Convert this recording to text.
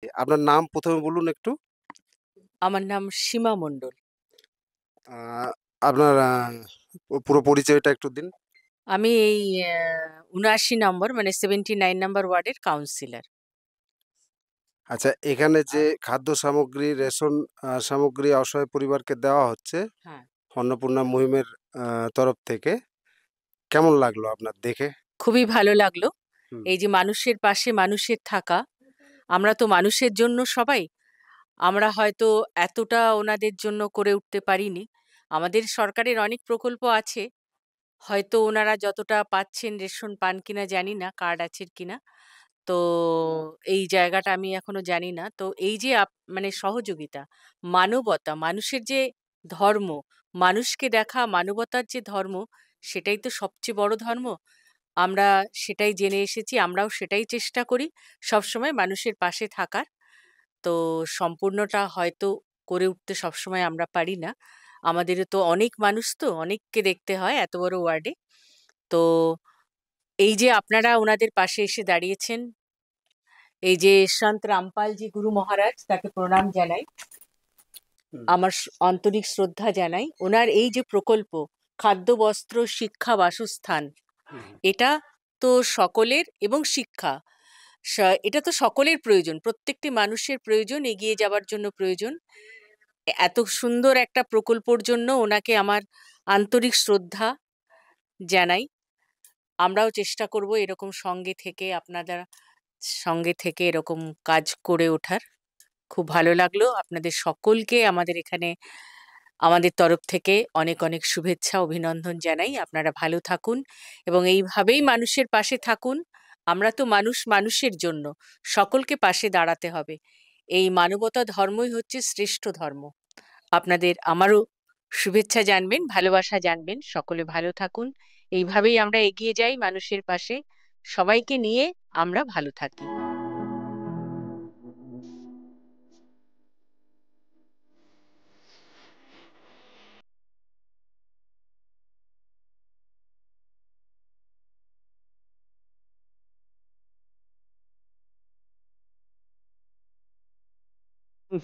আপনার নাম ১ম এ বলুন একটু? আমার নাম সীমা মণ্ডল। আ আপনার পুরো পরিচয়টা একটু দিন। আমি এই ৭৯ নম্বর মানে 79 নাম্বার ওয়ার্ডের কাউন্সিলর। আচ্ছা, এখানে যে খাদ্য সামগ্রী, রেশন সামগ্রী অসহায় পরিবারকে দেওয়া হচ্ছে হ্যাঁ। অন্নপূর্ণা মুহিমের আ তরফ থেকে, কেমন লাগলো আপনার দেখে? খুবই ভালো লাগলো। হুম, এই যে মানুষের পাশে মানুষের থাকা, আমরা তো মানুষের জন্য সবাই। আমরা হয়তো এতটা ওনাদের জন্য করে উঠতে পারিনি। আমাদের সরকারের অনেক প্রকল্প আছে। হয়তো ওনারা যতটা পাচ্ছেন রেশন পান কিনা জানি না, কার্ড আছে কিনা। তো এই জায়গাটা আমি এখনো জানি না। তো এই যে মানে সহযোগিতা, মানবতা, মানুষের যে ধর্ম, মানুষকে দেখা মানবতার যে ধর্ম, সেটাই তো সবচেয়ে বড় ধর্ম। আমরা সেটাই জেনে এসেছি, আমরাও সেটাই চেষ্টা করি সবসময় মানুষের পাশে থাকার। তো সম্পূর্ণটা হয়তো করে উঠতে সবসময় আমরা পারি না। আমাদেরও তো অনেক মানুষ তো, অনেককে দেখতে হয় এত বড় ওয়ার্ডে। তো এই যে আপনারা ওনাদের পাশে এসে দাঁড়িয়েছেন, এই যে সন্ত রামপালজি গুরু মহারাজ, তাকে প্রণাম জানাই। হুম, আমার আন্তরিক শ্রদ্ধা জানাই। ওনার এই যে প্রকল্প, খাদ্য, বস্ত্র, শিক্ষা, বাসস্থান, হুম, এটা তো সকলের, এবং শিক্ষা, এটা তো সকলের প্রয়োজন, প্রত্যেকটি মানুষের প্রয়োজন, এগিয়ে যাওয়ার জন্য প্রয়োজন। এত সুন্দর একটা প্রকল্পর জন্য ওনাকে আমার আন্তরিক শ্রদ্ধা জানাই। আমরাও চেষ্টা করব এরকম সঙ্গে থেকে, আপনাদের সঙ্গে থেকে এরকম কাজ করে ওঠার। খুব ভালো লাগলো। আপনাদের সকলকে আমাদের এখানে আমাদের তরফ থেকে অনেক অনেক শুভেচ্ছা, অভিনন্দন জানাই। আপনারা ভালো থাকুন এবং এইভাবেই মানুষের পাশে থাকুন। আমরা তো মানুষ, মানুষের জন্য সকলকে পাশে দাঁড়াতে হবে। এই মানবতা ধর্মই হচ্ছে শ্রেষ্ঠ ধর্ম। আপনাদের আমারও শুভেচ্ছা জানবেন, ভালোবাসা জানবেন। সকলে ভালো থাকুন। এইভাবেই আমরা এগিয়ে যাই মানুষের পাশে। সবাইকে নিয়ে আমরা ভালো থাকি। হুম।